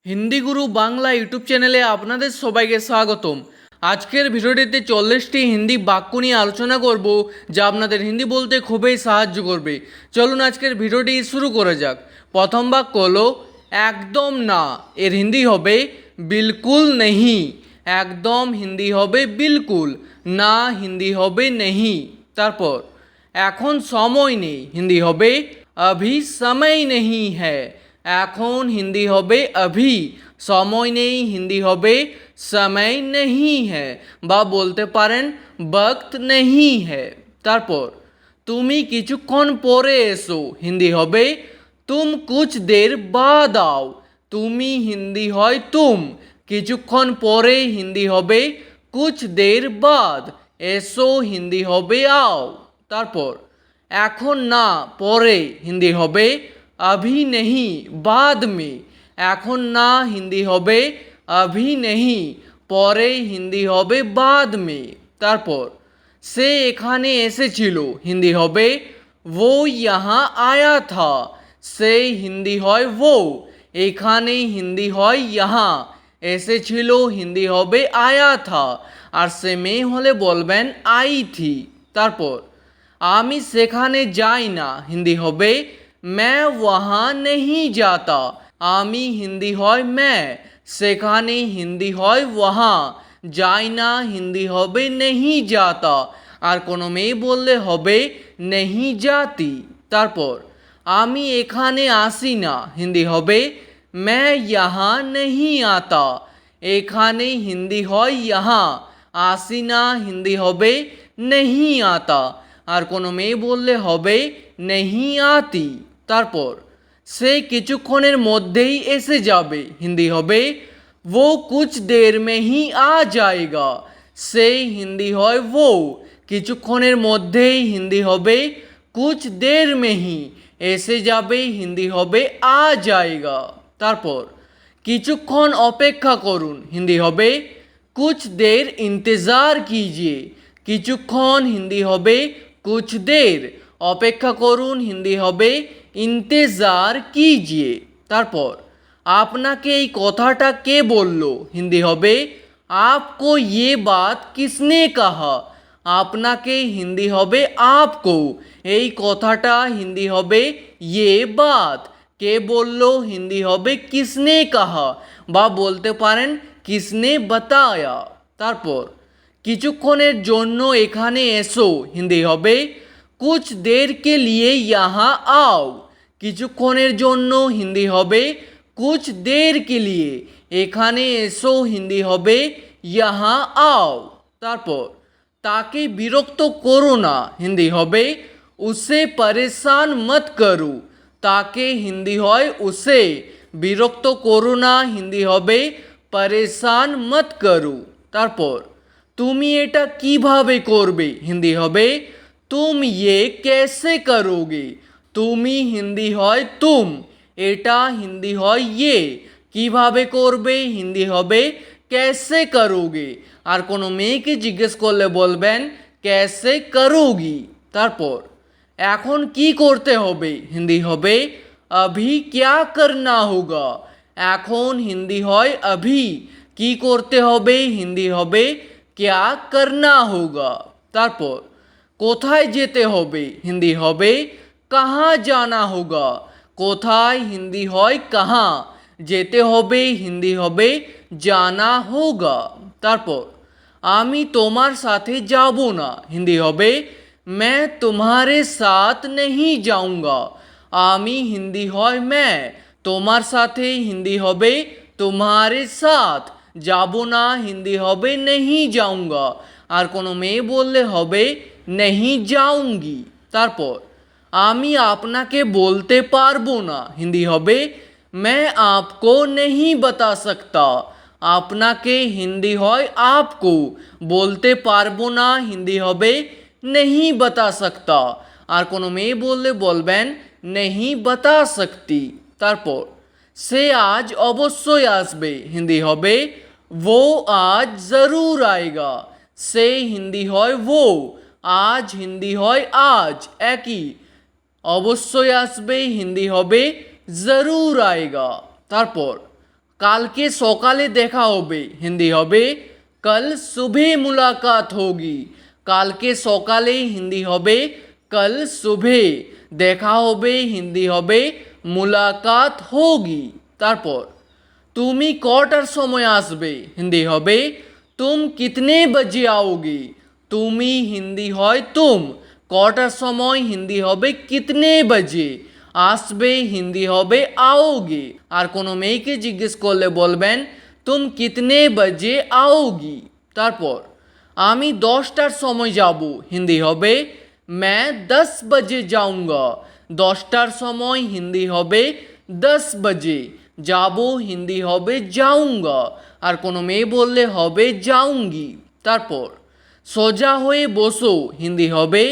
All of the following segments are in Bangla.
হিন্দি গুরু বাংলা ইউটিউব চ্যানেলে আপনাদের সবাইকে স্বাগতম। আজকের ভিডিওটিতে 40টি হিন্দি বাক্য নিয়ে আলোচনা করব যা আপনাদের হিন্দি বলতে খুবই সাহায্য করবে। চলুন আজকের ভিডিওটি শুরু করা যাক। প্রথম বাক্য হলো একদম না, এর হিন্দি হবে বিলকুল নেহি। একদম হিন্দি হবে বিলকুল, না হিন্দি হবে নেহি। তারপর এখন সময় নেই, হিন্দি হবে अभी समय नहीं है। এখন হিন্দি হবে अभी, সময় নেই হিন্দি হবে समय नहीं है বা বলতে পারেন वक्त नहीं है। তারপর তুমি কিছুক্ষণ পরে এসো, হিন্দি হবে तुम कुछ देर बाद आओ। তুমি হিন্দি হয় तुम, কিছুক্ষণ পরে হিন্দি হবে कुछ देर बाद, এসো হিন্দি হবে आओ। তারপর এখন না পরে হিন্দি হবে अभी नहीं बाद में। এখন না হিন্দি হবে अभी नहीं, পরে হিন্দি হবে बाद में। তারপর সে এখানে এসেছিল, হিন্দি হবে वो यहाँ आया था। সে হিন্দি হয় वो, এখানে হিন্দি হয় यहाँ, এসেছিল হিন্দি হবে आया था, আর সে মেয়ে হলে বলবেন आई थी। তারপর আমি সেখানে যাই না, হিন্দি হবে मैं वहाँ नहीं जाता। আমি হিন্দি হয় मैं, সেখানে হিন্দি হয় वहाँ, যাই না হিন্দি হবে नहीं जाता, আর কোনো মেয়ে বললে হবে नहीं जाती। তারপর আমি এখানে আসি না, হিন্দি হবে मैं यहाँ नहीं आता। এখানে হিন্দি হয় यहाँ, আসি না হিন্দি হবে नहीं आता, আর কোনো মেয়ে বললে হবে नहीं आती। তারপর সে কিছুক্ষণের মধ্যেই এসে যাবে, হিন্দি হবে वो कुछ देर में ही आ जाएगा। সে হিন্দি হয় वो, কিছুক্ষণের মধ্যেই হিন্দি হবে कुछ देर में ही, এসে যাবে হিন্দি হবে आ जाएगा। তারপর কিছুক্ষণ অপেক্ষা করুন, হিন্দি হবে कुछ देर इंतज़ार कीजिए। কিছুক্ষণ হিন্দি হবে कुछ देर, অপেক্ষা করুন হিন্দি হবে इंतज़ार कीजिए। তারপর আপনাকে এই কথাটা কে বলল, হিন্দি হবে आपको ये बात किसने कहा। আপনাকে হিন্দি হবে आपको, এই কথাটা হিন্দি হবে ये बात, কে বলল হিন্দি হবে किसने कहा বা বলতে পারেন किसने बताया। তারপর কিছুক্ষণের জন্য এখানে এসো, হিন্দি হবে कुछ देर के लिए यहाँ आओ। কিছুক্ষণের জন্য হিন্দি হবে कुछ देर के लिए, এখানে এসো হিন্দি হবে यहाँ आओ। তারপর তাকে বিরক্ত করো না, হিন্দি হবে उसे परेशान मत करो। তাকে হিন্দি হয় उसे, বিরক্ত করো না হিন্দি হবে परेशान मत करो। তারপর তুমি এটা কিভাবে করবে, হিন্দি হবে तुम ये कैसे करोगे। তুমি হিন্দি হয় तुम, এটা হিন্দি হয় ये, কিভাবে করবে হিন্দি হবে कैसे करोगे, আর কোনো মেয়েকে জিজ্ঞেস করলে বলবেন कैसे करोगी। তারপর এখন কি করতে হবে, হিন্দি হবে अभी क्या करना होगा। এখন হিন্দি হয় अभी, কি করতে হবে হিন্দি হবে क्या करना होगा। তারপর কোথায় যেতে হবে, হিন্দি হবে कहाँ जाना होगा। কোথায় হিন্দি হয় कहाँ, যেতে হবে হিন্দি হবে जाना होगा। তারপর আমি তোমার সাথে যাব না, হিন্দি হবে मैं तुम्हारे साथ नहीं जाऊंगा। আমি হিন্দি হয় मैं, তোমার সাথে হিন্দি হবে तुम्हारे साथ, যাব না হিন্দি হবে नहीं जाऊंगा, আর কোনো মেয়ে বললে হবে नहीं जाऊंगी। তারপর আমি আপনাকে বলতে পারবো না, হিন্দি হবে मैं आपको नहीं बता सकता। আপনাকে হিন্দি হয় आपको, বলতে পারবো না হিন্দি হবে नहीं बता सकता, আর কোনো মেয়ে বললে বলবেন नहीं बता सकती। তারপর সে আজ অবশ্যই আসবে, হিন্দি হবে वो आज ज़रूर आएगा। সে হিন্দি হয় वो, আজ হিন্দি হয় आज, একই, অবশ্যই আসবে হিন্দি হবে ज़रूर आएगा। তারপর কালকে সকালে দেখা হবে হিন্দি হবে कल सुबह मुलाकात होगी। কালকে সকালে হিন্দি হবে कल सुबह, দেখা হবে হিন্দি হবে মুলাকাত হোগি। তারপর তুমি কটার সময় আসবে হিন্দি হবে तुम कितने बजे आओगे। তুমি হিন্দি হয় तुम, কটার সময় হিন্দি হবে कितने बजे, আসবে হিন্দি হবে आओगे। আর কোনো মেয়েকে জিজ্ঞেস করলে বলবেন तुम कितने बजे आओगी। তারপর আমি 10টার সময় যাব হিন্দি হবে मैं 10 बजे जाऊंगा। 10টার সময় হিন্দি হবে 10 बजे, যাব হিন্দি হবে जाऊंगा। আর কোনো মেয়ে বললে হবে जाऊंगी। তারপর সোজা হয়ে বসো হিন্দি হবে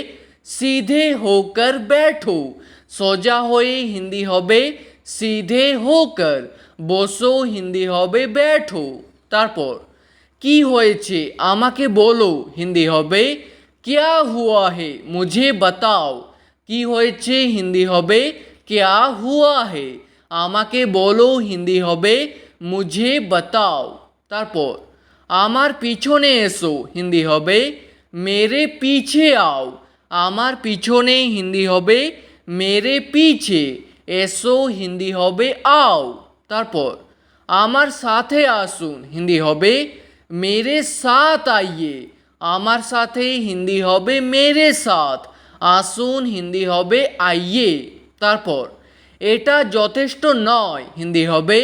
सीधे होकर बैठो। সোজা হয়ে হিন্দি হবে सीधे होकर, বসো হিন্দি হবে बैठो। তারপর কি হয়েছে আমাকে বলো হিন্দি হবে क्या हुआ है मुझे बताओ। কি হয়েছে হিন্দি হবে क्या हुआ है, আমাকে বলো হিন্দি হবে मुझे बताओ। তারপর আমার পিছনে এসো হিন্দি হবে मेरे पीछे आओ। আমার পিছনে হিন্দি হবে मेरे पीछे, এসো হিন্দি হবে आओ। তারপর আমার সাথে আসুন হিন্দি হবে मेरे साथ आइए। আমার সাথে হিন্দি হবে मेरे साथ, আসুন হিন্দি হবে आइए। তারপর এটা যথেষ্ট নয় হিন্দি হবে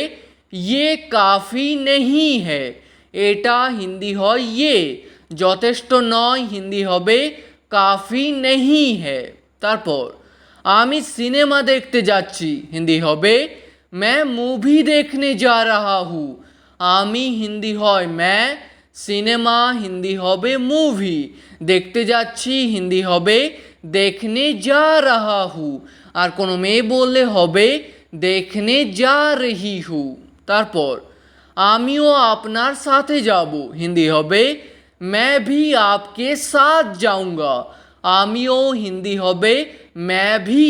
ये काफ़ी नहीं है। এটা হিন্দি হয় ये, যথেষ্ট নয় হিন্দি হবে काफ़ी नहीं है। তারপর আমি সিনেমা দেখতে যাচ্ছি হিন্দি হবে मैं मूवी देखने जा रहा हूँ। আমি হিন্দি হয় मैं, সিনেমা হিন্দি হবে মুভি, দেখতে যাচ্ছি হিন্দি হবে देखने जा रहा हूँ। আর কোনো মেয়ে বললে হবে देखने जा रही हूँ। তারপর আমিও আপনার সাথে যাব হিন্দি হবে मैं भी आपके साथ जाऊंगा। আমিও হিন্দি হবে मैं भी,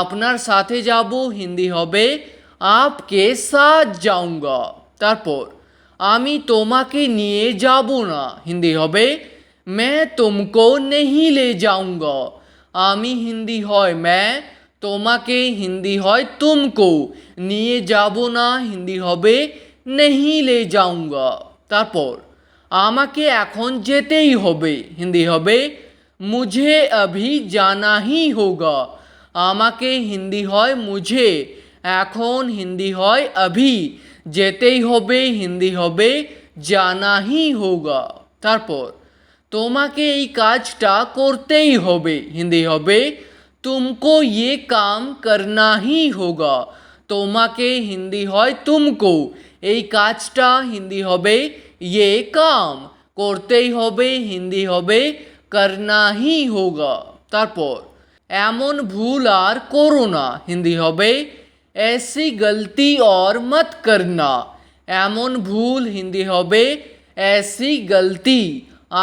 আপনার সাথে যাব হিন্দি হবে आपके साथ जाऊंगा। তারপর আমি তোমাকে নিয়ে যাব না হিন্দি হবে मैं तुमको नहीं ले जाऊंगा। আমি হিন্দি হয় मैं, তোমাকে হিন্দি হয় तुमको, নিয়ে যাব না হিন্দি হবে नहीं ले जाऊंगा। তারপর আমাকে এখন যেতেই হবে হিন্দি হবে मुझे अभी जाना ही होगा। আমাকে হিন্দি হয় मुझे, এখন হিন্দি হয় अभी, যেতেই হবে হিন্দি হবে जाना ही होगा। তারপর তোমাকে এই কাজটা করতেই হবে হিন্দি হবে तुमको ये काम करना ही होगा। তোমাকে হিন্দি হয় तुमको, এই কাজটা হিন্দি হবে ये काम, করতেই হবে হিন্দি হবে करना ही होगा। তারপর এমন ভুল আর করো না হিন্দি হবে ऐसी गलती और मत करना। এমন ভুল হিন্দি হবে ऐसी गलती,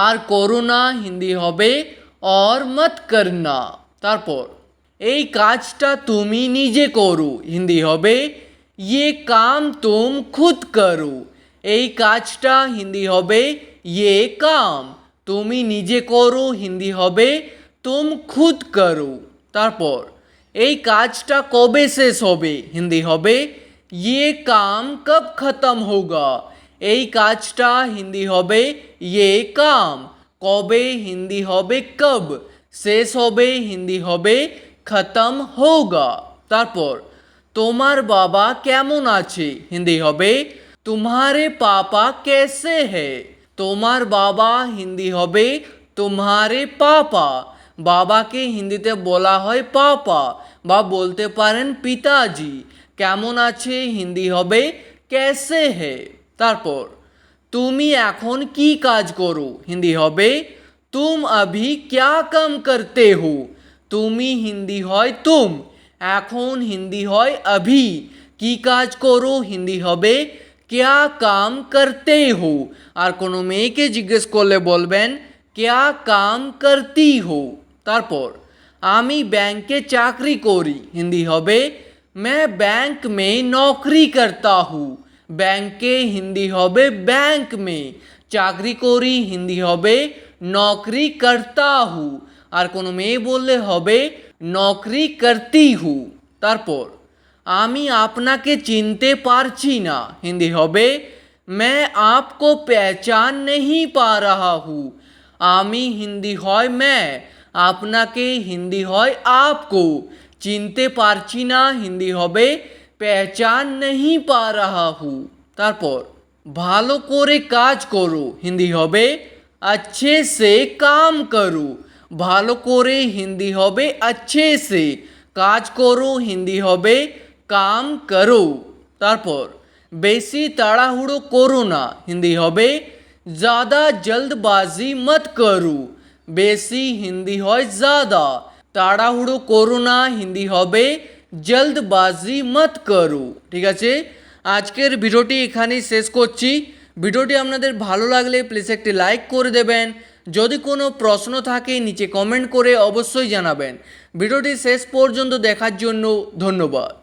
আর করো না হিন্দি হবে और मत करना। তারপর এই কাজটা তুমি নিজে করো হিন্দি হবে ये काम तुम खुद करो। এই কাজটা হিন্দি হবে ये काम, তুমি নিজে করো হিন্দি হবে तुम खुद करो। তারপর এই কাজটা কবে শেষ হবে হিন্দি হবে ये काम कब खत्म होगा। এই কাজটা হিন্দি হবে ये काम, কবে হিন্দি হবে कब, শেষ হবে হিন্দি হবে खत्म होगा। তারপর তোমার বাবা কেমন আছে হিন্দি হবে तुम्हारे पापा कैसे है। তোমার বাবা হিন্দি হবে तुम्हारे पापा, বাবাকে হিন্দিতে বলা হয় পাপা বা বলতে পারেন পিতাজি। কেমন আছে হিন্দি হবে कैसे है। তারপর তুমি এখন কি কাজ করো হিন্দি হবে तुम अभी क्या काम करते हो। তুমি হিন্দি হয় तुम, এখন হিন্দি হয় अभी, কি কাজ করো হিন্দি হবে क्या काम करते हो। আর কোনো মেয়েকে জিজ্ঞেস করলে বলবেন क्या काम करती हो। তারপর আমি ব্যাংকে চাকরি করি হিন্দি হবে मैं बैंक में नौकरी करता हूँ। ব্যাংকে হিন্দি হবে ব্যাংক মে, চাকরি করি হিন্দি হবে নকরি করতা হু, আর কোনো মেয়ে বললে হবে নকরি করতি হু। তারপর আমি আপনাকে চিনতে পারছি না হিন্দি হবে मैं आपको पहचान नहीं पा रहा हूँ। আমি হিন্দি হয় मैं, আপনাকে হিন্দি হয় आपको, চিনতে পারছি না হিন্দি হবে पहचान नहीं पा रहा हूँ। তারপর ভালো করে কাজ করো হিন্দি হবে अच्छे से काम करो, ভালো করে হিন্দি হবে अच्छे से, কাজ করো হিন্দি হবে काम करो। তারপর বেশি তাড়াহুড়ো করো না হিন্দি হবে ज़्यादा जल्दबाजी मत करो, বেশি হিন্দি হয় ज़्यादा, তাড়াহুড়ো করো না হিন্দি হবে জলদবাজি মত করো। ঠিক আছে, আজকের ভিডিওটি এখানেই শেষ করছি। ভিডিওটি আপনাদের ভালো লাগলে প্লিজ একটি লাইক করে দেবেন। যদি কোনো প্রশ্ন থাকে নিচে কমেন্ট করে অবশ্যই জানাবেন। ভিডিওটি শেষ পর্যন্ত দেখার জন্য ধন্যবাদ।